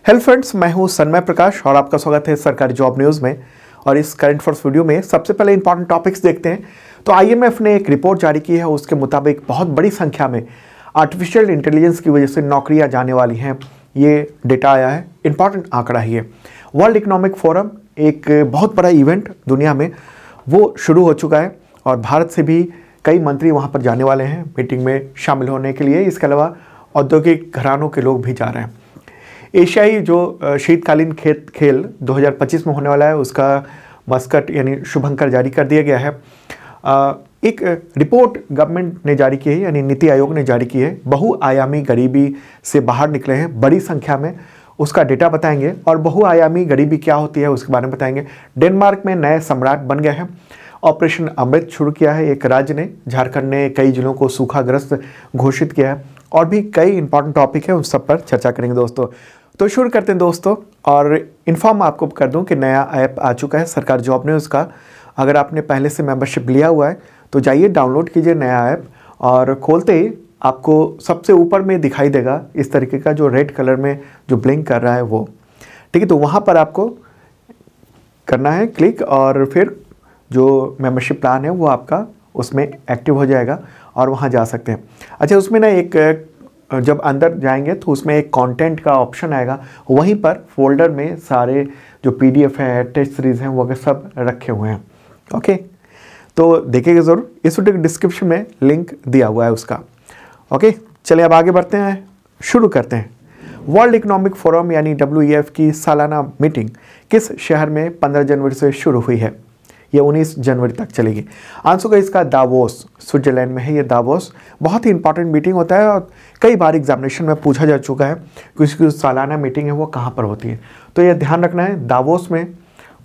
Hello friends, मैं हूं सन्मय प्रकाश और आपका स्वागत है सरकारी जॉब न्यूज़ में। और इस करंट अफेयर्स वीडियो में सबसे पहले इंपॉर्टेंट टॉपिक्स देखते हैं। तो आईएमएफ ने एक रिपोर्ट जारी की है, उसके मुताबिक बहुत बड़ी संख्या में आर्टिफिशियल इंटेलिजेंस की वजह से नौकरियां जाने वाली हैं। ये डेटा आया है, इंपॉर्टेंट आंकड़ा ही है। वर्ल्ड इकोनॉमिक फोरम, एक बहुत बड़ा इवेंट दुनिया में, वो शुरू हो चुका है और भारत से भी कई मंत्री वहाँ पर जाने वाले हैं मीटिंग में शामिल होने के लिए। इसके अलावा औद्योगिक घरानों के लोग भी जा रहे हैं। एशियाई जो शीतकालीन खेल 2025 में होने वाला है, उसका मस्कट यानी शुभंकर जारी कर दिया गया है। एक रिपोर्ट गवर्नमेंट ने जारी की है, यानी नीति आयोग ने जारी की है। बहुआयामी गरीबी से बाहर निकले हैं बड़ी संख्या में, उसका डेटा बताएंगे। और बहुआयामी गरीबी क्या होती है उसके बारे में बताएंगे। डेनमार्क में नए सम्राट बन गए हैं। ऑपरेशन अमृत शुरू किया है एक राज्य ने। झारखंड ने कई जिलों को सूखाग्रस्त घोषित किया है। और भी कई इंपॉर्टेंट टॉपिक है, उन सब पर चर्चा करेंगे दोस्तों। तो शुरू करते हैं दोस्तों। और इन्फॉर्म आपको कर दूं कि नया ऐप आ चुका है सरकार जॉब न्यूज़ का। अगर आपने पहले से मेंबरशिप लिया हुआ है तो जाइए डाउनलोड कीजिए नया ऐप, और खोलते ही आपको सबसे ऊपर में दिखाई देगा इस तरीके का जो रेड कलर में जो ब्लिंक कर रहा है वो, ठीक है। तो वहाँ पर आपको करना है क्लिक, और फिर जो मेंबरशिप प्लान है वो आपका उसमें एक्टिव हो जाएगा और वहाँ जा सकते हैं। अच्छा, उसमें ना एक जब अंदर जाएंगे तो उसमें एक कंटेंट का ऑप्शन आएगा। वहीं पर फोल्डर में सारे जो पीडीएफ है, टेस्ट सीरीज़ हैं, वो सब रखे हुए हैं। ओके, तो देखिएगा ज़रूर। इस वीडियो के डिस्क्रिप्शन में लिंक दिया हुआ है उसका। ओके, चलिए अब आगे बढ़ते हैं, शुरू करते हैं। वर्ल्ड इकोनॉमिक फोरम यानी WEF की सालाना मीटिंग किस शहर में 15 जनवरी से शुरू हुई है? ये 19 जनवरी तक चलेगी। आंसर का इसका दावोस, स्विट्जरलैंड में है ये दावोस। बहुत ही इंपॉर्टेंट मीटिंग होता है और कई बार एग्जामिनेशन में पूछा जा चुका है कि इसकी सालाना मीटिंग है वो कहाँ पर होती है। तो ये ध्यान रखना है, दावोस में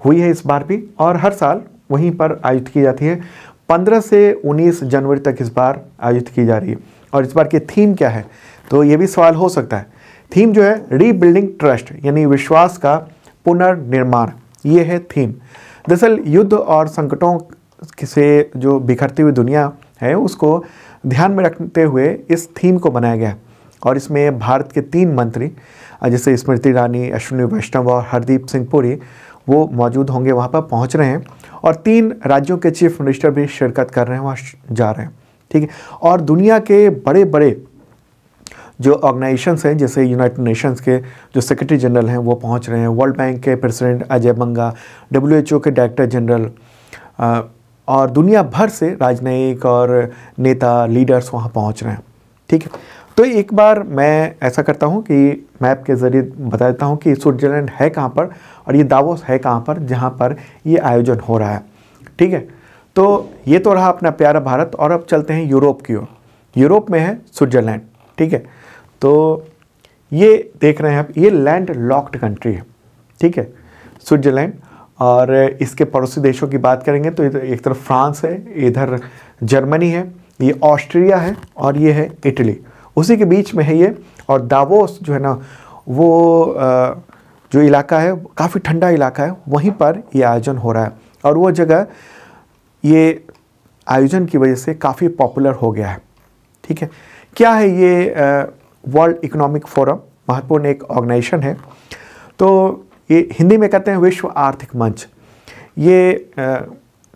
हुई है इस बार भी, और हर साल वहीं पर आयोजित की जाती है। 15 से 19 जनवरी तक इस बार आयोजित की जा रही है। और इस बार की थीम क्या है, तो ये भी सवाल हो सकता है। थीम जो है रीबिल्डिंग ट्रस्ट, यानी विश्वास का पुनर्निर्माण, ये है थीम। दरअसल युद्ध और संकटों से जो बिखरती हुई दुनिया है उसको ध्यान में रखते हुए इस थीम को बनाया गया है। और इसमें भारत के 3 मंत्री जैसे स्मृति ईरानी, अश्विनी वैष्णव और हरदीप सिंह पुरी, वो मौजूद होंगे, वहाँ पर पहुँच रहे हैं। और 3 राज्यों के चीफ मिनिस्टर भी शिरकत कर रहे हैं, वहाँ जा रहे हैं, ठीक है। और दुनिया के बड़े बड़े जो ऑर्गेनाइजेशंस हैं, जैसे यूनाइटेड नेशंस के जो सेक्रेटरी जनरल हैं वो पहुंच रहे हैं। वर्ल्ड बैंक के प्रेसिडेंट अजय बंगा, WHO के डायरेक्टर जनरल, और दुनिया भर से राजनयिक और नेता, लीडर्स वहां पहुंच रहे हैं, ठीक है। तो एक बार मैं ऐसा करता हूं कि मैप के ज़रिए बता देता हूं कि स्विट्जरलैंड है कहाँ पर और ये दावोस है कहाँ पर, जहाँ पर ये आयोजन हो रहा है, ठीक है। तो ये तो रहा अपना प्यारा भारत। और अब चलते हैं यूरोप की ओर। यूरोप में है स्विट्जरलैंड, ठीक है। तो ये देख रहे हैं आप, ये लैंड लॉक्ड कंट्री है, ठीक है, स्विट्जरलैंड। और इसके पड़ोसी देशों की बात करेंगे तो एक तरफ फ्रांस है, इधर जर्मनी है, ये ऑस्ट्रिया है और ये है इटली, उसी के बीच में है ये। और दावोस जो है ना, वो जो इलाका है काफ़ी ठंडा इलाका है, वहीं पर ये आयोजन हो रहा है। और वो जगह ये आयोजन की वजह से काफ़ी पॉपुलर हो गया है, ठीक है। क्या है ये वर्ल्ड इकोनॉमिक फोरम? महत्वपूर्ण एक ऑर्गेनाइजेशन है। तो ये हिंदी में कहते हैं विश्व आर्थिक मंच। ये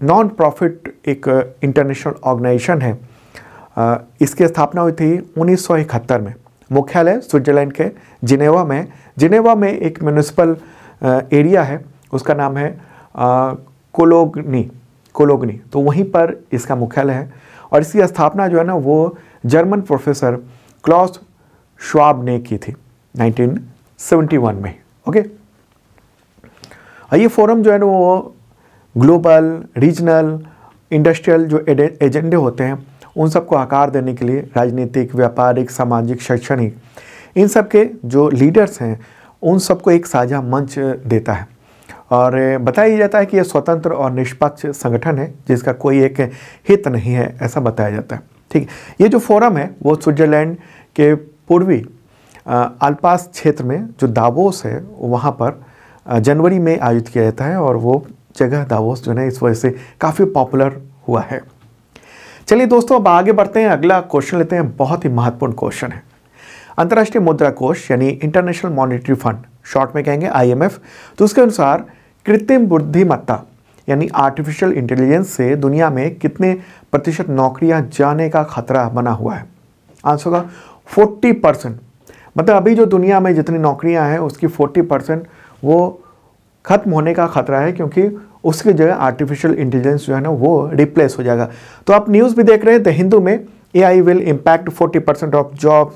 नॉन प्रॉफिट एक इंटरनेशनल ऑर्गेनाइजेशन है। इसकी स्थापना हुई थी 1971 में। मुख्यालय स्विट्जरलैंड के जिनेवा में। जिनेवा में एक म्यूनिसिपल एरिया है, उसका नाम है कोलोगनी, तो वहीं पर इसका मुख्यालय है। और इसकी स्थापना जो है ना वो जर्मन प्रोफेसर क्लॉस श्वाब ने की थी 1971 में। ओके, ये फोरम जो है ना वो ग्लोबल, रीजनल, इंडस्ट्रियल जो एजेंडे होते हैं उन सबको आकार देने के लिए राजनीतिक, व्यापारिक, सामाजिक, शैक्षणिक, इन सब के जो लीडर्स हैं उन सबको एक साझा मंच देता है। और बताया जाता है कि यह स्वतंत्र और निष्पक्ष संगठन है जिसका कोई एक हित नहीं है, ऐसा बताया जाता है, ठीक है। ये जो फोरम है वो स्विट्जरलैंड के पूर्वी आल्पास क्षेत्र में जो दावोस है वहाँ पर जनवरी में आयोजित किया जाता है। और वो जगह दावोस जो है इस वजह से काफ़ी पॉपुलर हुआ है। चलिए दोस्तों, अब आगे बढ़ते हैं, अगला क्वेश्चन लेते हैं। बहुत ही महत्वपूर्ण क्वेश्चन है। अंतर्राष्ट्रीय मुद्रा कोष यानी इंटरनेशनल मॉनेटरी फंड शॉर्ट में कहेंगे IMF। तो उसके अनुसार कृत्रिम बुद्धिमत्ता यानी आर्टिफिशियल इंटेलिजेंस से दुनिया में कितने प्रतिशत नौकरियां जाने का खतरा बना हुआ है? आंसर होगा 40%। मतलब अभी जो दुनिया में जितनी नौकरियां हैं उसकी 40% वो खत्म होने का खतरा है, क्योंकि उसकी जगह आर्टिफिशियल इंटेलिजेंस जो है ना वो रिप्लेस हो जाएगा। तो आप न्यूज़ भी देख रहे हैं द हिंदू में, AI will impact 40% of jobs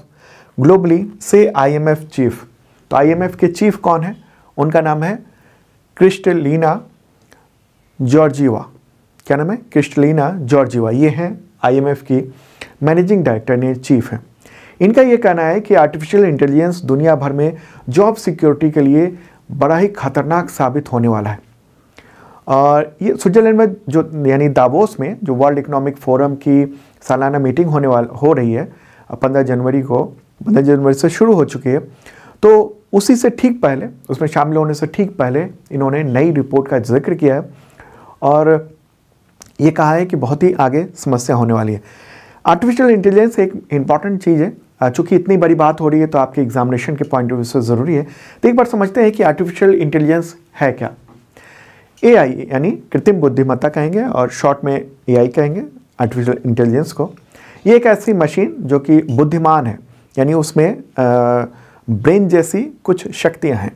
globally से IMF चीफ। तो IMF के चीफ कौन है? उनका नाम है क्रिस्टलिना जॉर्जिवा। क्या नाम है? Kristalina Georgieva. ये हैं IMF की मैनेजिंग डायरेक्टर ने चीफ हैं। इनका ये कहना है कि आर्टिफिशियल इंटेलिजेंस दुनिया भर में जॉब सिक्योरिटी के लिए बड़ा ही खतरनाक साबित होने वाला है। और ये स्विट्जरलैंड में जो यानी दावोस में जो वर्ल्ड इकोनॉमिक फोरम की सालाना मीटिंग हो रही है 15 जनवरी से शुरू हो चुकी है। तो उसी से ठीक पहले, उसमें शामिल होने से ठीक पहले इन्होंने नई रिपोर्ट का जिक्र किया है और ये कहा है कि बहुत ही आगे समस्या होने वाली है। आर्टिफिशियल इंटेलिजेंस एक इम्पॉर्टेंट चीज़ है, चूँकि इतनी बड़ी बात हो रही है तो आपके एग्जामिनेशन के पॉइंट ऑफ व्यू से ज़रूरी है। तो एक बार समझते हैं कि आर्टिफिशियल इंटेलिजेंस है क्या। AI यानी कृत्रिम बुद्धिमत्ता कहेंगे और शॉर्ट में AI कहेंगे आर्टिफिशियल इंटेलिजेंस को। ये एक ऐसी मशीन जो कि बुद्धिमान है, यानी उसमें ब्रेन जैसी कुछ शक्तियां हैं,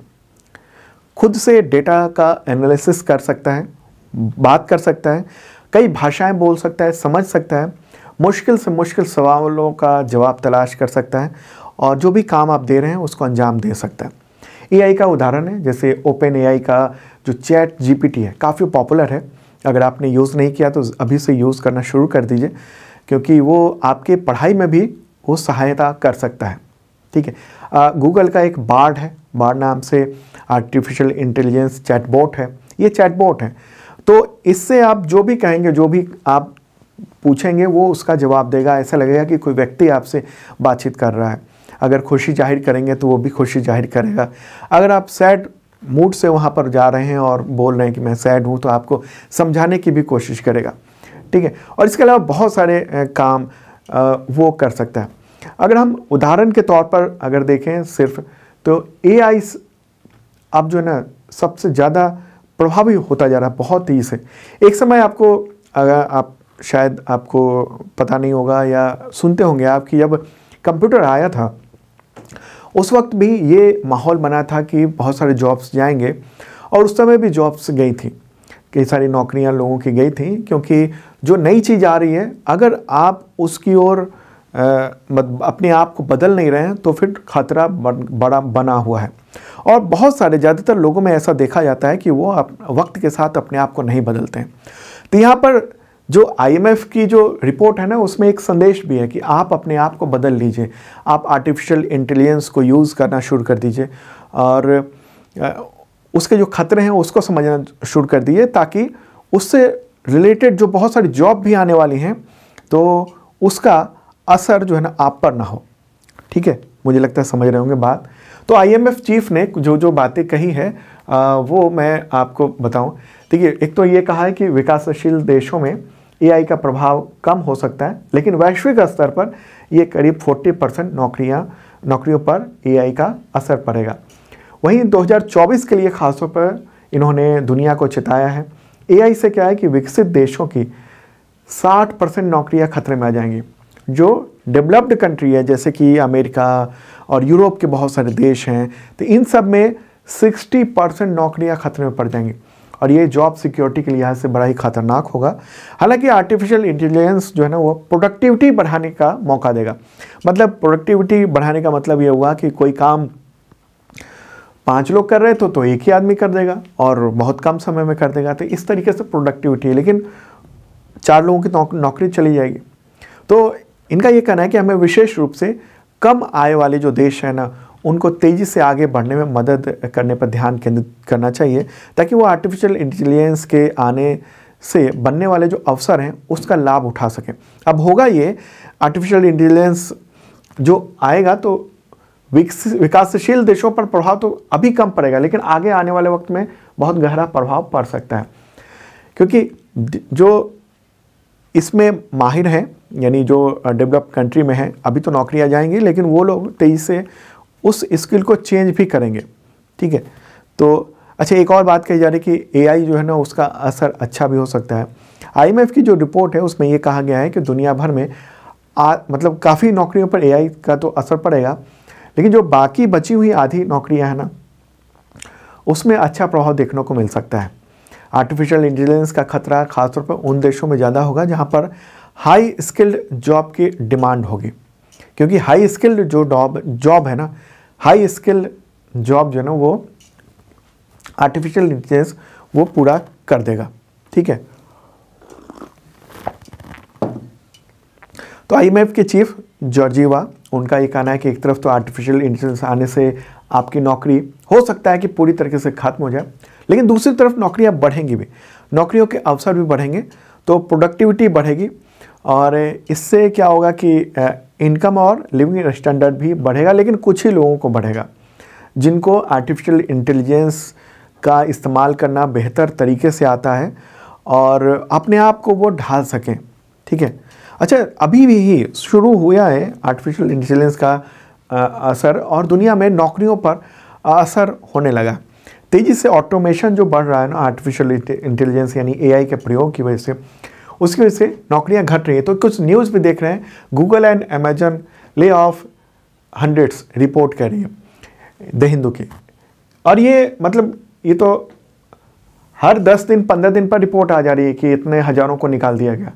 खुद से डेटा का एनालिसिस कर सकता है, बात कर सकता है, कई भाषाएं बोल सकता है, समझ सकता है, मुश्किल से मुश्किल सवालों का जवाब तलाश कर सकता है और जो भी काम आप दे रहे हैं उसको अंजाम दे सकता है। AI का उदाहरण है जैसे OpenAI का जो ChatGPT है, काफ़ी पॉपुलर है। अगर आपने यूज़ नहीं किया तो अभी से यूज़ करना शुरू कर दीजिए, क्योंकि वो आपके पढ़ाई में भी वो सहायता कर सकता है। ठीक है। गूगल का एक बार्ड है, बार्ड नाम से आर्टिफिशियल इंटेलिजेंस चैटबॉट है। ये चैटबॉट है, तो इससे आप जो भी कहेंगे, जो भी आप पूछेंगे वो उसका जवाब देगा। ऐसा लगेगा कि कोई व्यक्ति आपसे बातचीत कर रहा है। अगर खुशी जाहिर करेंगे तो वो भी खुशी जाहिर करेगा। अगर आप सैड मूड से वहाँ पर जा रहे हैं और बोल रहे हैं कि मैं सैड हूँ, तो आपको समझाने की भी कोशिश करेगा। ठीक है। और इसके अलावा बहुत सारे काम वो कर सकता है। अगर हम उदाहरण के तौर पर अगर देखें सिर्फ, तो AI अब जो है ना सबसे ज़्यादा प्रभावी होता जा रहा है बहुत तेज़ी से। एक समय आपको, अगर आप शायद आपको पता नहीं होगा या सुनते होंगे आप, कि जब कंप्यूटर आया था उस वक्त भी ये माहौल बना था कि बहुत सारे जॉब्स जाएंगे, और उस समय भी जॉब्स गई थी, कई सारी नौकरियां लोगों की गई थी, क्योंकि जो नई चीज़ आ रही है अगर आप उसकी ओर अपने आप को बदल नहीं रहे हैं तो फिर खतरा बड़ा बना हुआ है। और बहुत सारे, ज़्यादातर लोगों में ऐसा देखा जाता है कि वो वक्त के साथ अपने आप को नहीं बदलते हैं। तो यहाँ पर जो IMF की जो रिपोर्ट है ना, उसमें एक संदेश भी है कि आप अपने आप को बदल लीजिए, आप आर्टिफिशियल इंटेलिजेंस को यूज़ करना शुरू कर दीजिए और उसके जो खतरे हैं उसको समझना शुरू कर दीजिए, ताकि उससे रिलेटेड जो बहुत सारी जॉब भी आने वाली हैं तो उसका असर जो है ना आप पर ना हो। ठीक है, मुझे लगता है समझ रहे होंगे बात। तो IMF चीफ ने जो बातें कही है वो मैं आपको बताऊं। देखिए, एक तो ये कहा है कि विकासशील देशों में AI का प्रभाव कम हो सकता है, लेकिन वैश्विक स्तर पर ये करीब 40% नौकरियों पर AI का असर पड़ेगा। वहीं 2024 के लिए खासतौर पर इन्होंने दुनिया को चेताया है। AI से क्या है कि विकसित देशों की 60% नौकरियां खतरे में आ जाएंगी। जो डेवलप्ड कंट्री है जैसे कि अमेरिका और यूरोप के बहुत सारे देश हैं, तो इन सब में 60% नौकरियां खतरे में पड़ जाएंगी और ये जॉब सिक्योरिटी के लिहाज से बड़ा ही खतरनाक होगा। हालांकि आर्टिफिशियल इंटेलिजेंस जो है ना वो प्रोडक्टिविटी बढ़ाने का मौका देगा। मतलब प्रोडक्टिविटी बढ़ाने का मतलब ये हुआ कि कोई काम 5 लोग कर रहे तो एक ही आदमी कर देगा और बहुत कम समय में कर देगा। तो इस तरीके से प्रोडक्टिविटी है, लेकिन 4 लोगों की नौकरी चली जाएगी। तो इनका ये कहना है कि हमें विशेष रूप से कम आय वाले जो देश हैं ना, उनको तेज़ी से आगे बढ़ने में मदद करने पर ध्यान केंद्रित करना चाहिए, ताकि वो आर्टिफिशियल इंटेलिजेंस के आने से बनने वाले जो अवसर हैं उसका लाभ उठा सकें। अब होगा ये, आर्टिफिशियल इंटेलिजेंस जो आएगा तो विकासशील देशों पर प्रभाव तो अभी कम पड़ेगा, लेकिन आगे आने वाले वक्त में बहुत गहरा प्रभाव पड़ सकता है, क्योंकि जो इसमें माहिर हैं, यानी जो डेवलप्ड कंट्री में हैं, अभी तो नौकरियां जाएंगी, लेकिन वो लोग तेज़ी से उस स्किल को चेंज भी करेंगे। ठीक है। तो अच्छा, एक और बात कही जा रही है कि एआई जो है ना उसका असर अच्छा भी हो सकता है। आईएमएफ की जो रिपोर्ट है उसमें ये कहा गया है कि दुनिया भर में मतलब काफ़ी नौकरियों पर एआई का तो असर पड़ेगा, लेकिन जो बाकी बची हुई आधी नौकरियां हैं ना उसमें अच्छा प्रभाव देखने को मिल सकता है। आर्टिफिशियल इंटेलिजेंस का खतरा खासतौर पर उन देशों में ज़्यादा होगा जहां पर हाई स्किल्ड जॉब की डिमांड होगी, क्योंकि हाई स्किल्ड जो जॉब है ना, हाई स्किल्ड जॉब जो है ना वो आर्टिफिशियल इंटेलिजेंस वो पूरा कर देगा। ठीक है। तो आईएमएफ के चीफ जॉर्जिवा, उनका ये कहना है कि एक तरफ तो आर्टिफिशियल इंटेलिजेंस आने से आपकी नौकरी हो सकता है कि पूरी तरीके से खत्म हो जाए, लेकिन दूसरी तरफ नौकरियां बढ़ेंगी भी, नौकरियों के अवसर भी बढ़ेंगे, तो प्रोडक्टिविटी बढ़ेगी और इससे क्या होगा कि इनकम और लिविंग स्टैंडर्ड भी बढ़ेगा, लेकिन कुछ ही लोगों को बढ़ेगा जिनको आर्टिफिशियल इंटेलिजेंस का इस्तेमाल करना बेहतर तरीके से आता है और अपने आप को वो ढाल सकें। ठीक है। अच्छा, अभी भी ही शुरू हुआ है आर्टिफिशियल इंटेलिजेंस का असर और दुनिया में नौकरियों पर असर होने लगा। तेज़ी से ऑटोमेशन जो बढ़ रहा है ना आर्टिफिशियल इंटेलिजेंस यानी एआई के प्रयोग की वजह से, उसकी वजह से नौकरियां घट रही है। तो कुछ न्यूज़ भी देख रहे हैं, Google and Amazon lay off hundreds report कर रही है द हिंदू की। और ये मतलब ये तो हर 10 दिन 15 दिन पर रिपोर्ट आ जा रही है कि इतने हज़ारों को निकाल दिया गया।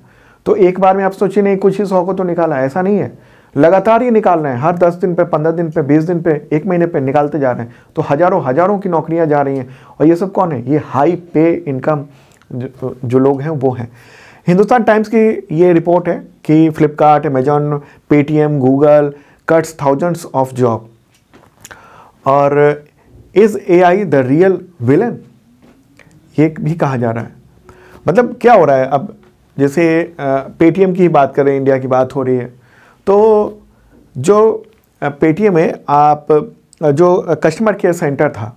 तो एक बार में आप सोचिए नहीं कुछ ही 100 को तो निकाला, ऐसा नहीं है, लगातार ये निकाल रहे हैं, हर 10 दिन पे, 15 दिन पे, 20 दिन पे, 1 महीने पे निकालते जा रहे हैं। तो हज़ारों की नौकरियां जा रही हैं। और ये सब कौन है? ये हाई पे इनकम जो लोग हैं वो हैं। हिंदुस्तान टाइम्स की ये रिपोर्ट है कि Flipkart, Amazon, Paytm, Google cuts thousands of job. और is AI the real villain, ये भी कहा जा रहा है। मतलब क्या हो रहा है अब, जैसे पेटीएम की बात करें, इंडिया की बात हो रही है, तो जो पेटीएम में आप जो कस्टमर केयर सेंटर था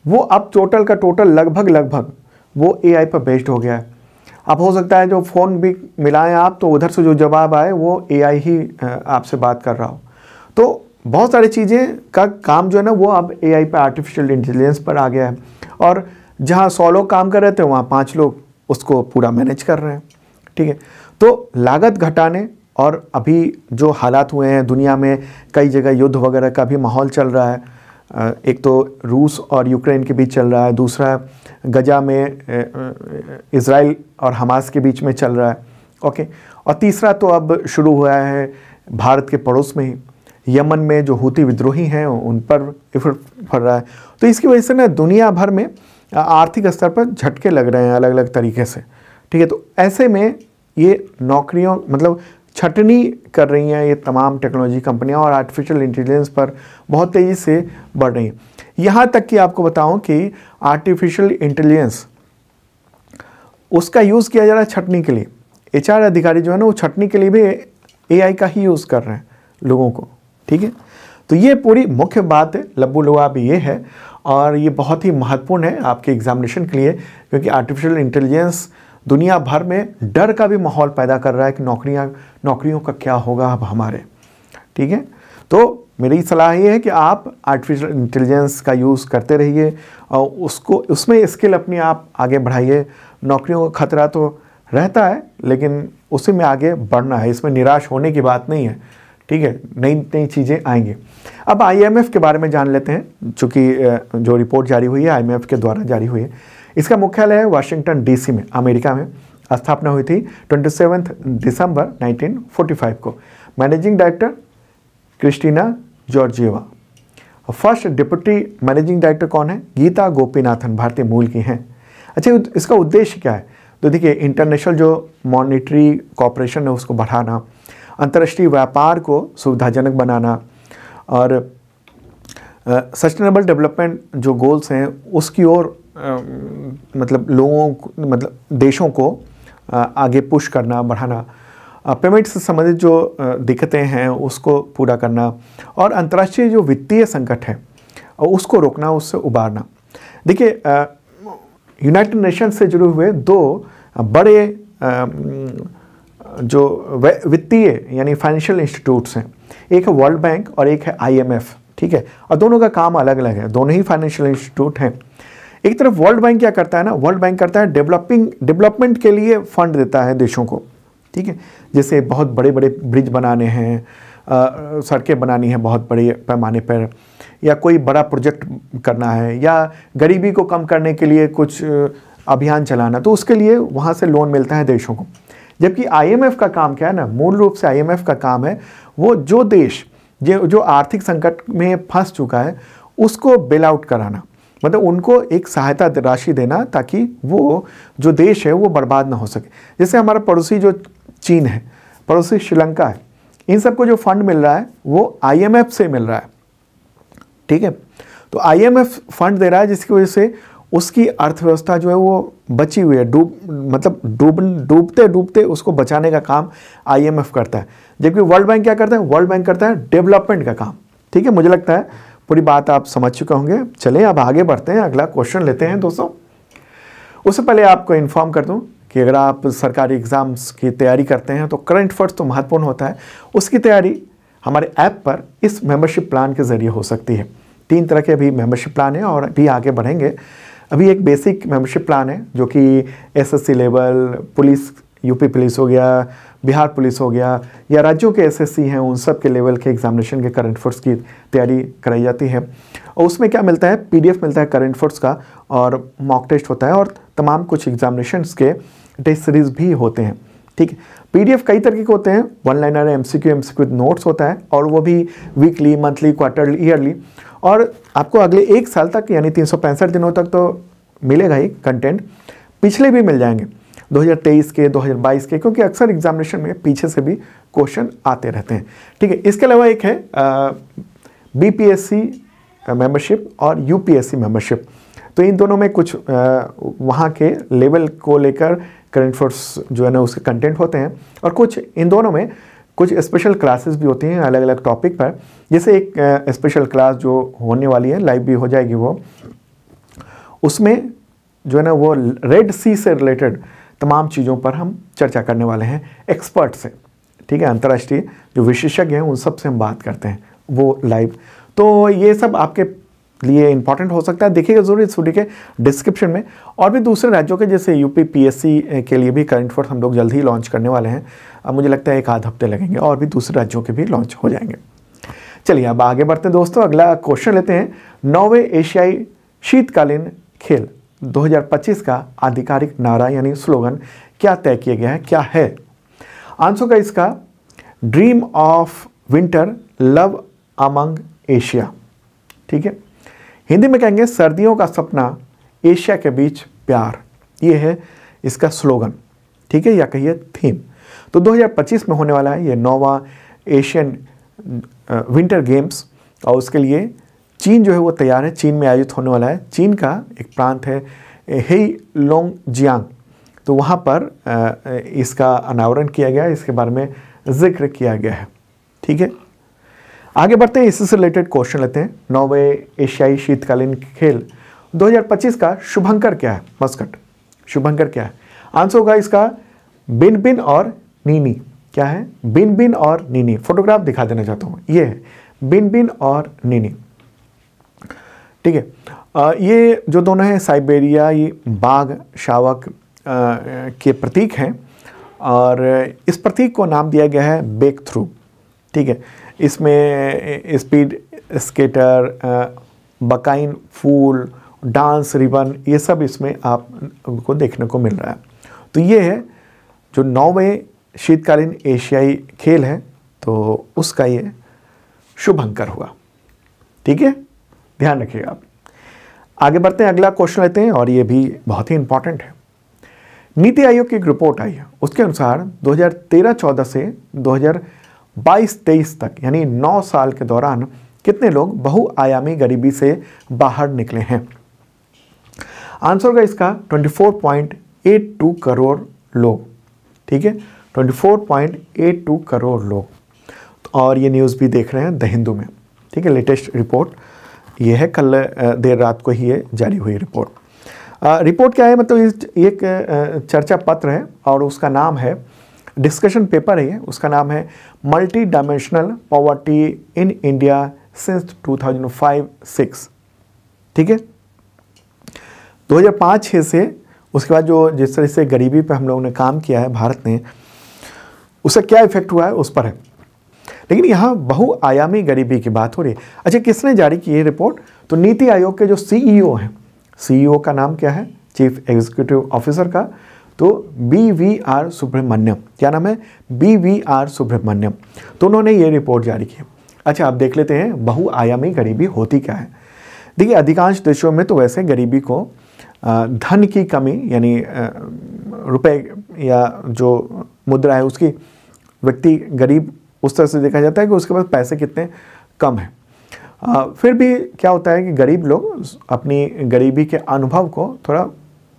वो अब टोटल का टोटल लगभग वो एआई पर बेस्ड हो गया है। अब हो सकता है जो फ़ोन भी मिलाएं आप तो उधर से जो जवाब आए वो एआई ही आपसे बात कर रहा हो। तो बहुत सारी चीज़ें का काम जो है ना वो अब एआई पर, आर्टिफिशियल इंटेलिजेंस पर आ गया है। और जहाँ 100 लोग काम कर रहे थे वहाँ 5 लोग उसको पूरा मैनेज कर रहे हैं। ठीक है। तो लागत घटाने और अभी जो हालात हुए हैं दुनिया में, कई जगह युद्ध वगैरह का भी माहौल चल रहा है। एक तो रूस और यूक्रेन के बीच चल रहा है, दूसरा गजा में इज़राइल और हमास के बीच में चल रहा है। ओके। और तीसरा तो अब शुरू हुआ है भारत के पड़ोस में ही, यमन में जो हूती विद्रोही हैं उन पर इफेक्ट पड़ रहा है। तो इसकी वजह से ना दुनिया भर में आर्थिक स्तर पर झटके लग रहे हैं अलग अलग तरीके से। ठीक है। तो ऐसे में ये नौकरियों मतलब छटनी कर रही हैं ये तमाम टेक्नोलॉजी कंपनियां और आर्टिफिशियल इंटेलिजेंस पर बहुत तेज़ी से बढ़ रही हैं। यहाँ तक कि आपको बताऊं कि आर्टिफिशियल इंटेलिजेंस उसका यूज़ किया जा रहा है छटनी के लिए। एचआर अधिकारी जो है ना वो छटनी के लिए भी एआई का ही यूज़ कर रहे हैं लोगों को। ठीक है। तो ये पूरी मुख्य बात है, लब्बू लुआब ये है और ये बहुत ही महत्वपूर्ण है आपके एग्जामिनेशन के लिए, क्योंकि आर्टिफिशियल इंटेलिजेंस दुनिया भर में डर का भी माहौल पैदा कर रहा है कि नौकरियों का क्या होगा अब हमारे। ठीक है। तो मेरी सलाह ये है कि आप आर्टिफिशियल इंटेलिजेंस का यूज़ करते रहिए और उसमें स्किल अपनी आप आगे बढ़ाइए। नौकरियों का खतरा तो रहता है लेकिन उसी में आगे बढ़ना है, इसमें निराश होने की बात नहीं है। ठीक है। नई नई चीज़ें आएंगी। अब आईएमएफ के बारे में जान लेते हैं, चूँकि जो रिपोर्ट जारी हुई है आईएमएफ के द्वारा जारी हुई है। इसका मुख्यालय है वाशिंगटन डीसी में, अमेरिका में। स्थापना हुई थी 27 दिसंबर 1945 को। Managing director Christina Georgieva. First deputy managing director कौन है? गीता गोपीनाथन, भारतीय मूल की हैं। अच्छा, इसका उद्देश्य क्या है? तो देखिए, इंटरनेशनल जो मॉनिटरी कॉपरेशन है उसको बढ़ाना, अंतर्राष्ट्रीय व्यापार को सुविधाजनक बनाना और सस्टेनेबल डेवलपमेंट जो गोल्स हैं उसकी ओर मतलब लोगों को, मतलब देशों को आगे पुश करना, बढ़ाना, पेमेंट से संबंधित जो दिक्कतें हैं उसको पूरा करना और अंतर्राष्ट्रीय जो वित्तीय संकट है उसको रोकना, उससे उबारना। देखिए, यूनाइटेड नेशन से जुड़े हुए 2 बड़े जो वित्तीय यानी फाइनेंशियल इंस्टीट्यूट्स हैं, एक है वर्ल्ड बैंक और एक है आईएमएफ। ठीक है, और दोनों का काम अलग अलग है, दोनों ही फाइनेंशियल इंस्टीट्यूट हैं। एक तरफ वर्ल्ड बैंक क्या करता है ना, वर्ल्ड बैंक करता है डेवलपमेंट के लिए फंड देता है देशों को, ठीक है, जैसे बहुत बड़े बड़े ब्रिज बनाने हैं, सड़कें बनानी है बहुत बड़े पैमाने पर, या कोई बड़ा प्रोजेक्ट करना है, या गरीबी को कम करने के लिए कुछ अभियान चलाना, तो उसके लिए वहाँ से लोन मिलता है देशों को। जबकि आईएमएफ का काम क्या है ना, मूल रूप से आईएमएफ का काम है वो जो देश जो आर्थिक संकट में फंस चुका है उसको बेल आउट कराना, मतलब उनको एक सहायता राशि देना ताकि वो जो देश है वो बर्बाद ना हो सके। जैसे हमारा पड़ोसी जो चीन है, पड़ोसी श्रीलंका है, इन सबको जो फंड मिल रहा है वो आईएमएफ से मिल रहा है, ठीक है। तो आईएमएफ फंड दे रहा है जिसकी वजह से उसकी अर्थव्यवस्था जो है वो बची हुई है, डूबते डूबते उसको बचाने का काम आईएमएफ करता है। जबकि वर्ल्ड बैंक क्या करता है, वर्ल्ड बैंक करता है डेवलपमेंट का काम, ठीक है। मुझे लगता है पूरी बात आप समझ चुके होंगे। चलें अब आगे बढ़ते हैं, अगला क्वेश्चन लेते हैं दोस्तों। उससे पहले आपको इन्फॉर्म कर दूं कि अगर आप सरकारी एग्जाम्स की तैयारी करते हैं तो करंट अफेयर्स तो महत्वपूर्ण होता है, उसकी तैयारी हमारे ऐप पर इस मेंबरशिप प्लान के ज़रिए हो सकती है। 3 तरह के अभी मेंबरशिप प्लान है और अभी आगे बढ़ेंगे। अभी एक बेसिक मेंबरशिप प्लान है जो कि SSC level, police, UP police हो गया, बिहार पुलिस हो गया, या राज्यों के एसएससी हैं उन सब के लेवल के एग्जामिनेशन के करंट अफेयर्स की तैयारी कराई जाती है। और उसमें क्या मिलता है, पीडीएफ मिलता है करंट अफेयर्स का, और मॉक टेस्ट होता है, और तमाम कुछ एग्जामिनेशंस के टेस्ट सीरीज भी होते हैं, ठीक है। पीडीएफ कई तरीके के होते हैं, 1 लाइनर, एमसीक्यू नोट्स होता है, और वो भी वीकली, मंथली, क्वार्टरली, ईयरली, और आपको अगले 1 साल तक यानी 365 दिनों तक तो मिलेगा ही कंटेंट। पिछले भी मिल जाएंगे 2023 के, 2022 के, क्योंकि अक्सर एग्जामिनेशन में पीछे से भी क्वेश्चन आते रहते हैं, ठीक है। इसके अलावा एक है बीपीएससी मेंबरशिप और यूपीएससी मेंबरशिप। तो इन दोनों में कुछ वहाँ के लेवल को लेकर करंट अफेयर्स जो है ना उसके कंटेंट होते हैं, और कुछ इन दोनों में कुछ स्पेशल क्लासेस भी होती हैं अलग अलग टॉपिक पर। जैसे एक स्पेशल क्लास जो होने वाली है, लाइव भी हो जाएगी वो, उसमें जो है ना वो रेड सी से रिलेटेड तमाम चीज़ों पर हम चर्चा करने वाले हैं एक्सपर्ट से, ठीक है। अंतर्राष्ट्रीय जो विशेषज्ञ हैं उन सब से हम बात करते हैं वो लाइव। तो ये सब आपके लिए इंपॉर्टेंट हो सकता है, देखिएगा जरूर इस वीडियो के डिस्क्रिप्शन में। और भी दूसरे राज्यों के जैसे यूपी पीएससी के लिए भी करंट अफेयर्स हम लोग जल्द ही लॉन्च करने वाले हैं। अब मुझे लगता है 1 आध हफ्ते लगेंगे, और भी दूसरे राज्यों के भी लॉन्च हो जाएंगे। चलिए अब आगे बढ़ते हैं दोस्तों, अगला क्वेश्चन लेते हैं। 9वें एशियाई शीतकालीन खेल 2025 का आधिकारिक नारा यानी स्लोगन क्या तय किया गया है, क्या है? आंसर का इसका dream of winter, love among Asia, ठीक है। हिंदी में कहेंगे सर्दियों का सपना, एशिया के बीच प्यार, ये है इसका स्लोगन, ठीक है, या कहिए थीम। तो 2025 में होने वाला है ये 9वां एशियन विंटर गेम्स, और उसके लिए चीन जो है वो तैयार है, चीन में आयोजित होने वाला है। चीन का एक प्रांत है हेइलोंगजियांग, तो वहाँ पर इसका अनावरण किया गया, इसके बारे में जिक्र किया गया है, ठीक है। आगे बढ़ते हैं, इससे रिलेटेड क्वेश्चन लेते हैं। 9वें एशियाई शीतकालीन खेल 2025 का शुभंकर क्या है? मस्कट, शुभंकर क्या है? आंसर होगा इसका बिन बिन और नीनी। क्या है? बिन बिन और नीनी। फोटोग्राफ दिखा देना चाहता हूँ, ये है बिन बिन और नीनी, ठीक है। ये जो दोनों हैं साइबेरियाई बाघ शावक के प्रतीक हैं, और इस प्रतीक को नाम दिया गया है ब्रेक थ्रू, ठीक है। इसमें स्पीड स्केटर, बकाइन फूल, डांस रिबन, ये सब इसमें आपको देखने को मिल रहा है। तो ये है जो 9वें शीतकालीन एशियाई खेल है, तो उसका ये शुभंकर हुआ, ठीक है, ध्यान रखिएगा आप। आगे बढ़ते हैं, अगला क्वेश्चन लेते हैं, और ये भी बहुत ही इंपॉर्टेंट है। नीति आयोग की एक रिपोर्ट आई है, उसके अनुसार 2013-14 से 2022-23 तक यानी 9 साल के दौरान कितने लोग बहुआयामी गरीबी से बाहर निकले हैं? आंसर का इसका 24.82 करोड़ लोग, ठीक है, 24.82 करोड़ लोग। और ये न्यूज़ भी देख रहे हैं द हिंदू में, ठीक है, लेटेस्ट रिपोर्ट ये है, कल देर रात को ही ये जारी हुई रिपोर्ट। रिपोर्ट क्या है, मतलब एक चर्चा पत्र है, और उसका नाम है, डिस्कशन पेपर है ये, उसका नाम है multi dimensional poverty in India since 2005-06। ठीक है, 2005-06 से उसके बाद जो जिस तरह से गरीबी पे हम लोगों ने काम किया है भारत ने, उससे क्या इफेक्ट हुआ है उस पर है। लेकिन यहाँ बहुआयामी गरीबी की बात हो रही है। अच्छा, किसने जारी की है रिपोर्ट? तो नीति आयोग के जो सीईओ हैं, सीईओ का नाम क्या है? चीफ एग्जीक्यूटिव ऑफिसर का, तो BVR सुब्रमण्यम। क्या नाम है? BVR सुब्रमण्यम। तो उन्होंने ये रिपोर्ट जारी की। अच्छा, आप देख लेते हैं बहुआयामी गरीबी होती क्या है। देखिए, अधिकांश देशों में तो वैसे गरीबी को धन की कमी, यानी रुपए या जो मुद्रा है उसकी, व्यक्ति गरीब उस तरह से देखा जाता है कि उसके पास पैसे कितने कम हैं। फिर भी क्या होता है कि गरीब लोग अपनी गरीबी के अनुभव को थोड़ा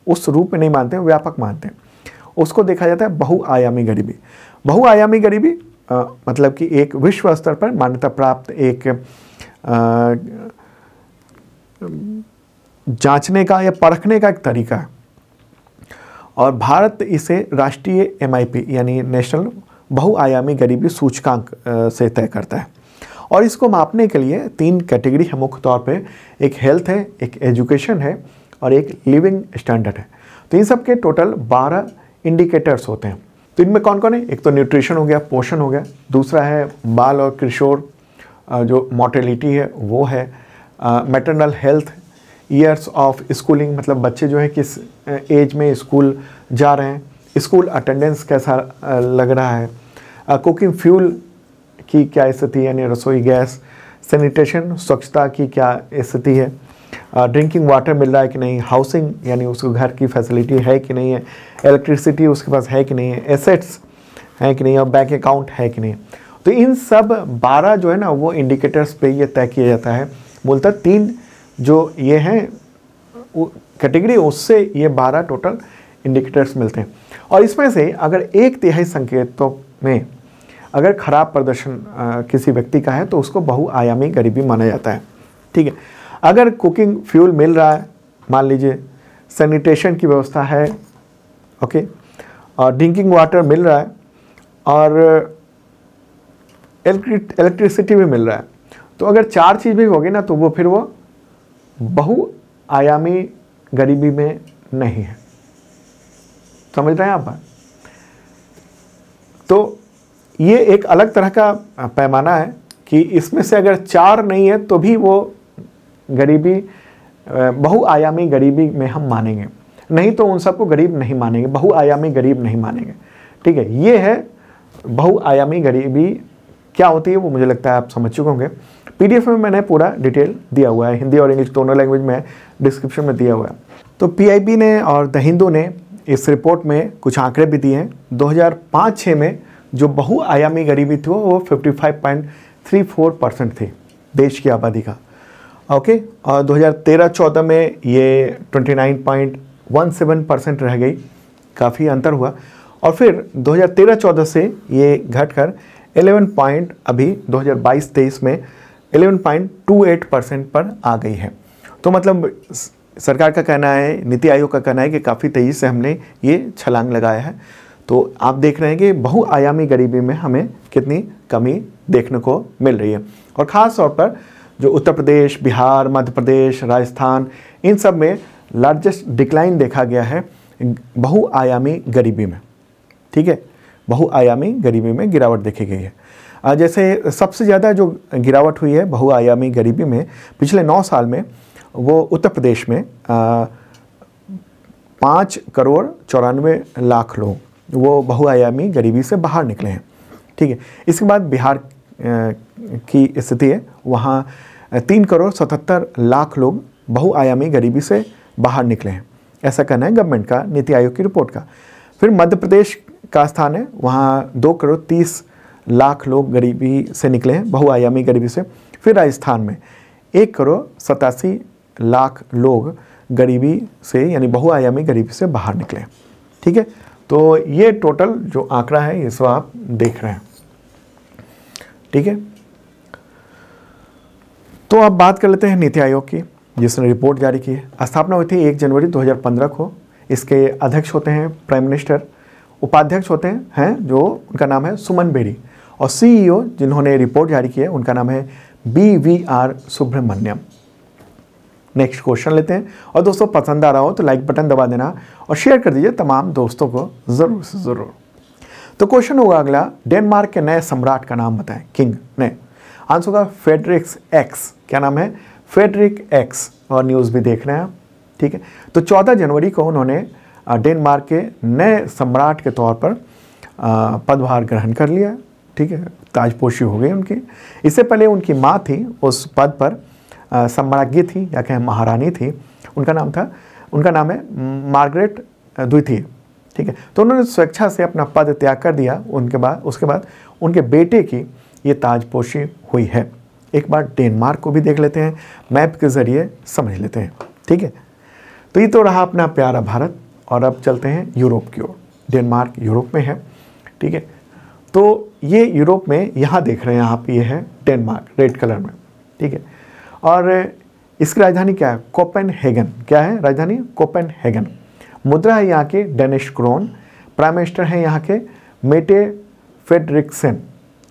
उस रूप में नहीं मानते हैं, व्यापक मानते हैं। उसको देखा जाता है बहुआयामी गरीबी। बहुआयामी गरीबी मतलब कि एक विश्व स्तर पर मान्यता प्राप्त एक जांचने का या परखने का एक तरीका है, और भारत इसे राष्ट्रीय MIP यानी नेशनल बहुआयामी गरीबी सूचकांक से तय करता है। और इसको मापने के लिए 3 कैटेगरी है मुख्य तौर पे। एक हेल्थ है, एक एजुकेशन है, और एक लिविंग स्टैंडर्ड है। तो इन सब के टोटल 12 इंडिकेटर्स होते हैं। तो इनमें कौन कौन है? एक तो न्यूट्रिशन हो गया, पोषण हो गया। दूसरा है बाल और किशोर जो मोर्टेलिटी है वो है। Maternal health, years of schooling, मतलब बच्चे जो है किस एज में स्कूल जा रहे हैं, स्कूल अटेंडेंस कैसा लग रहा है, कुकिंग फ्यूल की क्या स्थिति है, यानी रसोई गैस, सैनिटेशन स्वच्छता की क्या स्थिति है, ड्रिंकिंग वाटर मिल रहा है कि नहीं, हाउसिंग यानी उसको घर की फैसिलिटी है कि नहीं है, इलेक्ट्रिसिटी उसके पास है कि नहीं है, एसेट्स हैं कि नहीं, और बैंक अकाउंट है कि नहीं। तो इन सब 12 जो है ना वो इंडिकेटर्स पे ये तय किया जाता है। मूलतः 3 जो ये हैं कैटेगरी, उससे ये 12 टोटल इंडिकेटर्स मिलते हैं। और इसमें से अगर 1/3 संकेतों में अगर खराब प्रदर्शन किसी व्यक्ति का है तो उसको बहुआयामी गरीबी माना जाता है। ठीक है, अगर कुकिंग फ्यूल मिल रहा है, मान लीजिए सैनिटेशन की व्यवस्था है, ओके, और ड्रिंकिंग वाटर मिल रहा है, और इलेक्ट्रिसिटी भी मिल रहा है, तो अगर 4 चीज़ भी होगी ना तो वो फिर वो बहुआयामी गरीबी में नहीं है। समझ रहे हैं आप? तो ये एक अलग तरह का पैमाना है कि इसमें से अगर 4 नहीं है तो भी वो गरीबी बहुआयामी गरीबी में हम मानेंगे, नहीं तो उन सबको गरीब नहीं मानेंगे, बहुआयामी गरीब नहीं मानेंगे। ठीक है, ये है बहुआयामी गरीबी क्या होती है, वो मुझे लगता है आप समझ चुके होंगे। PDF में मैंने पूरा डिटेल दिया हुआ है, हिंदी और इंग्लिश दोनों लैंग्वेज में, डिस्क्रिप्शन में दिया हुआ है। तो PIB ने और द हिंदू ने इस रिपोर्ट में कुछ आंकड़े भी दिए हैं। 2005-06 में जो बहुआयामी गरीबी थी वो 55.34% थी देश की आबादी का, ओके, और 2013-14 में ये 29.17% रह गई, काफ़ी अंतर हुआ। और फिर 2013-14 से ये घटकर 11 अभी 2022-23 में 11.28% पर आ गई है। तो मतलब सरकार का कहना है, नीति आयोग का कहना है कि काफ़ी तेज़ी से हमने ये छलांग लगाया है। तो आप देख रहे हैं कि बहुआयामी गरीबी में हमें कितनी कमी देखने को मिल रही है। और ख़ास तौर पर जो उत्तर प्रदेश, बिहार, मध्य प्रदेश, राजस्थान, इन सब में लार्जेस्ट डिक्लाइन देखा गया है बहुआयामी गरीबी में। ठीक है, बहुआयामी गरीबी में गिरावट देखी गई है। जैसे सबसे ज़्यादा जो गिरावट हुई है बहुआयामी गरीबी में पिछले 9 साल में, वो उत्तर प्रदेश में 5,94,00,000 लोग वो बहुआयामी गरीबी से बाहर निकले हैं। ठीक है, इसके बाद बिहार की स्थिति है, वहाँ 3,77,00,000 लोग बहुआयामी गरीबी से बाहर निकले हैं, ऐसा कहना है गवर्नमेंट का, नीति आयोग की रिपोर्ट का। फिर मध्य प्रदेश का स्थान है, वहाँ 2,30,00,000 लोग गरीबी से निकले हैं, बहुआयामी गरीबी से। फिर राजस्थान में 1,87,00,000 लोग गरीबी से यानी बहुआयामी गरीबी से बाहर निकले हैं। ठीक है, तो ये टोटल जो आंकड़ा है ये सब आप देख रहे हैं। ठीक है, तो अब बात कर लेते हैं नीति आयोग की, जिसने रिपोर्ट जारी की है। स्थापना हुई थी 1 जनवरी 2015 को। इसके अध्यक्ष होते हैं प्राइम मिनिस्टर, उपाध्यक्ष होते हैं जो उनका नाम है सुमन बेरी, और CEO जिन्होंने रिपोर्ट जारी की है उनका नाम है BVR सुब्रमण्यम। नेक्स्ट क्वेश्चन लेते हैं। और दोस्तों पसंद आ रहा हो तो लाइक बटन दबा देना और शेयर कर दीजिए तमाम दोस्तों को ज़रूर से ज़रूर। तो क्वेश्चन होगा अगला, डेनमार्क के नए सम्राट का नाम बताएं, किंग ने। आंसर होगा फ्रेडरिक एक्स। क्या नाम है? Frederick x. और न्यूज़ भी देख रहे हैं आप, ठीक है। तो 14 जनवरी को उन्होंने डेनमार्क के नए सम्राट के तौर पर पदभार ग्रहण कर लिया, ठीक है। ताजपोशी हो गई उनकी। इससे पहले उनकी माँ थी उस पद पर, सम्राज्ञी थी या कहें महारानी थी। उनका नाम है मार्गरेट द्वितीय, ठीक है। तो उन्होंने स्वेच्छा से अपना पद त्याग कर दिया। उसके बाद उनके बेटे की ये ताजपोशी हुई है। एक बार डेनमार्क को भी देख लेते हैं, मैप के ज़रिए समझ लेते हैं, ठीक है। तो ये तो रहा अपना प्यारा भारत। और अब चलते हैं यूरोप की ओर। डेनमार्क यूरोप में है, ठीक है। तो ये यूरोप में, यहाँ देख रहे हैं आप, ये है डेनमार्क रेड कलर में, ठीक है। और इसकी राजधानी क्या है? कोपेनहेगन। क्या है राजधानी? कोपेनहेगन। मुद्रा है यहाँ के डेनिश क्रोन। प्राइम मिनिस्टर हैं यहाँ के मेटे फ्रेडरिक्सन।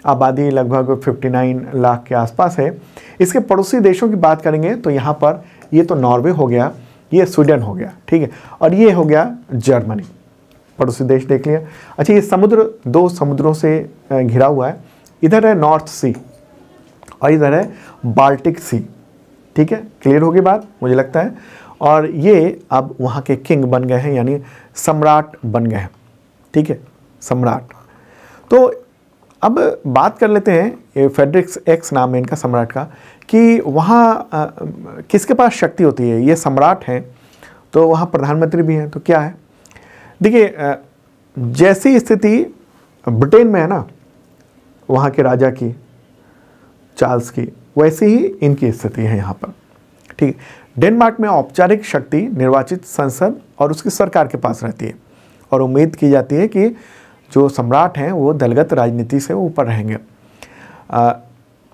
आबादी लगभग 59 लाख के आसपास है। इसके पड़ोसी देशों की बात करेंगे तो यहाँ पर ये तो नॉर्वे हो गया, ये स्वीडन हो गया, ठीक है। और ये हो गया जर्मनी। पड़ोसी देश देख लिया। अच्छा, ये समुद्र 2 समुद्रों से घिरा हुआ है। इधर है नॉर्थ सी और इधर है बाल्टिक सी, ठीक है। क्लियर होगी बात मुझे लगता है। और ये अब वहाँ के किंग बन गए हैं, यानी सम्राट बन गए हैं, ठीक है, सम्राट। तो अब बात कर लेते हैं ये फ्रेडरिक एक्स नाम है इनका सम्राट का, कि वहाँ किसके पास शक्ति होती है। ये सम्राट हैं तो वहाँ प्रधानमंत्री भी हैं। तो क्या है, देखिए जैसी स्थिति ब्रिटेन में है ना वहाँ के राजा की, चार्ल्स की, वैसे ही इनकी स्थिति है यहाँ पर, ठीक है। डेनमार्क में औपचारिक शक्ति निर्वाचित संसद और उसकी सरकार के पास रहती है और उम्मीद की जाती है कि जो सम्राट हैं वो दलगत राजनीति से ऊपर रहेंगे।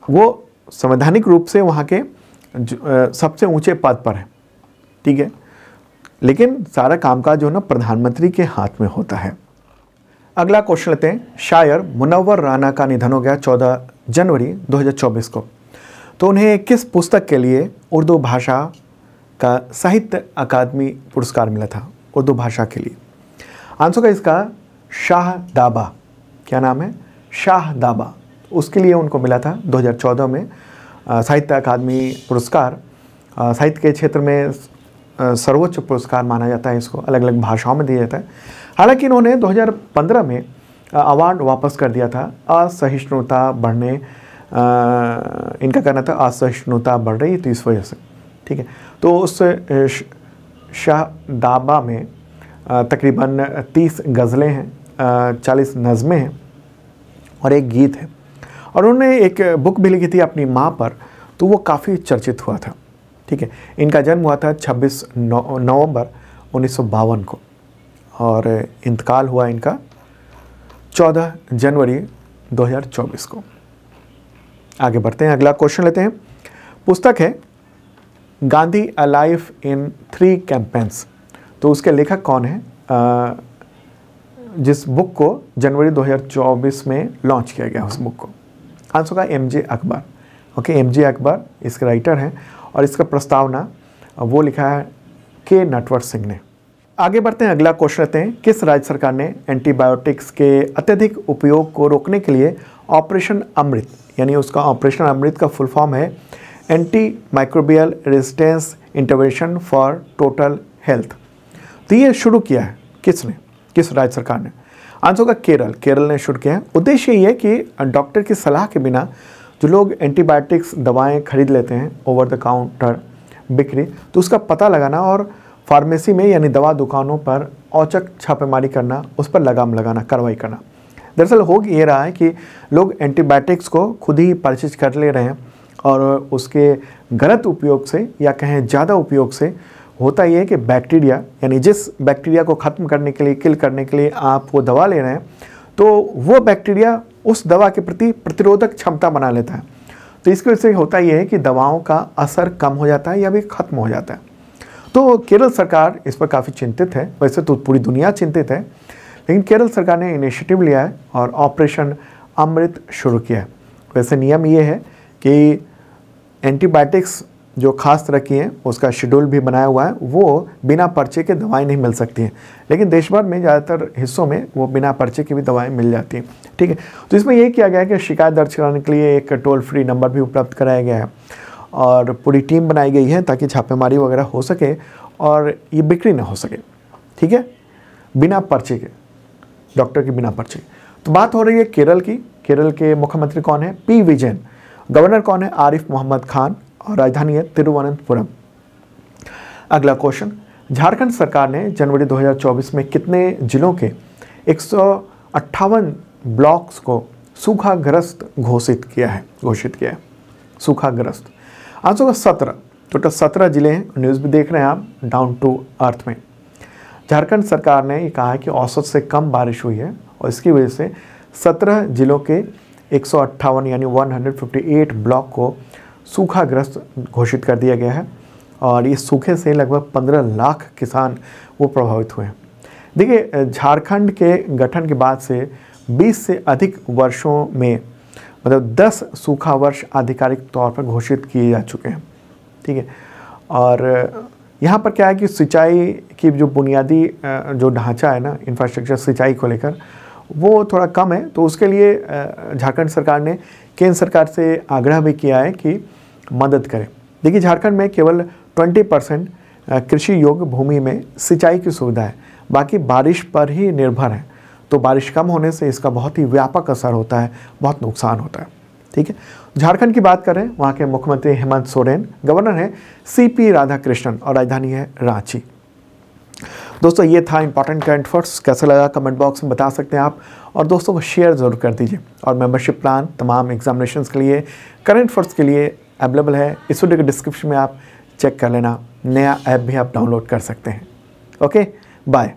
वो संवैधानिक रूप से वहाँ के सबसे ऊंचे पद पर है, ठीक है। लेकिन सारा कामकाज जो है ना प्रधानमंत्री के हाथ में होता है। अगला क्वेश्चन लेते हैं। शायर मुनव्वर राना का निधन हो गया 14 जनवरी 2024 को। तो उन्हें किस पुस्तक के लिए उर्दू भाषा का साहित्य अकादमी पुरस्कार मिला था? उर्दू भाषा के लिए। आंसर का इसका शाहदाबा। क्या नाम है? शाहदाबा। उसके लिए उनको मिला था 2014 में साहित्य अकादमी पुरस्कार। साहित्य के क्षेत्र में सर्वोच्च पुरस्कार माना जाता है इसको, अलग अलग भाषाओं में दिया जाता है। हालांकि इन्होंने 2015 में अवार्ड वापस कर दिया था। असहिष्णुता बढ़ने, इनका कहना था असहिष्णुता बढ़ रही तो इस वजह से, ठीक है। तो उस शाहदाबा में तकरीबन 30 गज़लें हैं, 40 नज़में हैं और एक गीत है। और उन्होंने एक बुक भी लिखी थी अपनी माँ पर, तो वो काफ़ी चर्चित हुआ था, ठीक है। इनका जन्म हुआ था 26 नवंबर 1952 को और इंतकाल हुआ इनका 14 जनवरी 2024 को। आगे बढ़ते हैं, अगला क्वेश्चन लेते हैं। पुस्तक है Gandhi a life in 3 campaigns. तो उसके लेखक कौन है जिस बुक को जनवरी 2024 में लॉन्च किया गया उस बुक को? आंसर का MJ Akbar. Okay, MJ Akbar इसके राइटर हैं और इसका प्रस्तावना वो लिखा है के नटवर सिंह ने। आगे बढ़ते हैं, अगला क्वेश्चन लेते हैं। किस राज्य सरकार ने एंटीबायोटिक्स के अत्यधिक उपयोग को रोकने के लिए ऑपरेशन अमृत, यानी उसका ऑपरेशन अमृत का फुल फॉर्म है anti microbial resistance intervention for total health, तो ये शुरू किया है किसने, किस राज्य सरकार ने? आंसर का केरल ने शुरू किया है। उद्देश्य ये है कि डॉक्टर की सलाह के बिना जो लोग एंटीबायोटिक्स दवाएं खरीद लेते हैं ओवर द काउंटर बिक्री, तो उसका पता लगाना और फार्मेसी में यानी दवा दुकानों पर औचक छापेमारी करना, उस पर लगाम लगाना, कार्रवाई करना। दरअसल हो ये रहा है कि लोग एंटीबायोटिक्स को खुद ही परचेज कर ले रहे हैं और उसके गलत उपयोग से या कहें ज़्यादा उपयोग से होता ये है कि बैक्टीरिया, यानी जिस बैक्टीरिया को ख़त्म करने के लिए, किल करने के लिए आप वो दवा ले रहे हैं, तो वो बैक्टीरिया उस दवा के प्रति प्रतिरोधक क्षमता बना लेता है। तो इसकी वजह से होता यह है कि दवाओं का असर कम हो जाता है या भी ख़त्म हो जाता है। तो केरल सरकार इस पर काफ़ी चिंतित है। वैसे तो पूरी दुनिया चिंतित है, लेकिन केरल सरकार ने इनिशिएटिव लिया है और ऑपरेशन अमृत शुरू किया है। वैसे नियम ये है कि एंटीबायोटिक्स जो खास तरह की हैं उसका शेड्यूल भी बनाया हुआ है, वो बिना पर्चे के दवाएं नहीं मिल सकती हैं, लेकिन देश भर में ज़्यादातर हिस्सों में वो बिना पर्चे की भी दवाएं मिल जाती हैं। ठीक है, तो इसमें ये किया गया है कि शिकायत दर्ज कराने के लिए एक टोल फ्री नंबर भी उपलब्ध कराया गया है और पूरी टीम बनाई गई है ताकि छापेमारी वगैरह हो सके और ये बिक्री ना हो सके। ठीक है, बिना पर्चे के, डॉक्टर के बिना पर्चे। तो बात हो रही है केरल की। केरल के मुख्यमंत्री कौन है? पी विजयन। गवर्नर कौन है? आरिफ मोहम्मद खान और राजधानी है तिरुवनंतपुरम। अगला क्वेश्चन, झारखंड सरकार ने जनवरी 2024 में कितने जिलों के 158 ब्लॉक्स को सूखाग्रस्त घोषित किया है? सूखाग्रस्त। आंसर होगा 17। टोटल 17 जिले हैं। न्यूज़ भी देख रहे हैं आप डाउन टू अर्थ में। झारखंड सरकार ने ये कहा है कि औसत से कम बारिश हुई है और इसकी वजह से 17 जिलों के 158 यानी 158 ब्लॉक को सूखाग्रस्त घोषित कर दिया गया है और इस सूखे से लगभग 15 लाख किसान वो प्रभावित हुए हैं। देखिए, झारखंड के गठन के बाद से 20 से अधिक वर्षों में मतलब 10 सूखा वर्ष आधिकारिक तौर पर घोषित किए जा चुके हैं। ठीक है, और यहाँ पर क्या है कि सिंचाई की जो बुनियादी जो ढांचा है ना, इंफ्रास्ट्रक्चर सिंचाई को लेकर वो थोड़ा कम है, तो उसके लिए झारखंड सरकार ने केंद्र सरकार से आग्रह भी किया है कि मदद करें। देखिए, झारखंड में केवल 20% कृषि योग्य भूमि में सिंचाई की सुविधा है, बाकी बारिश पर ही निर्भर है। तो बारिश कम होने से इसका बहुत ही व्यापक असर होता है, बहुत नुकसान होता है। ठीक है, झारखंड की बात करें, वहाँ के मुख्यमंत्री हेमंत सोरेन, गवर्नर है सीपी राधाकृष्णन और राजधानी है रांची। दोस्तों, ये था इंपॉर्टेंट करंट अफेयर्स। कैसा लगा कमेंट बॉक्स में बता सकते हैं आप, और दोस्तों को शेयर ज़रूर कर दीजिए। और मेंबरशिप प्लान तमाम एग्जामिनेशंस के लिए, करंट अफेयर्स के लिए अवेलेबल है। इस वीडियो के डिस्क्रिप्शन में आप चेक कर लेना। नया ऐप भी आप डाउनलोड कर सकते हैं। Okay, bye.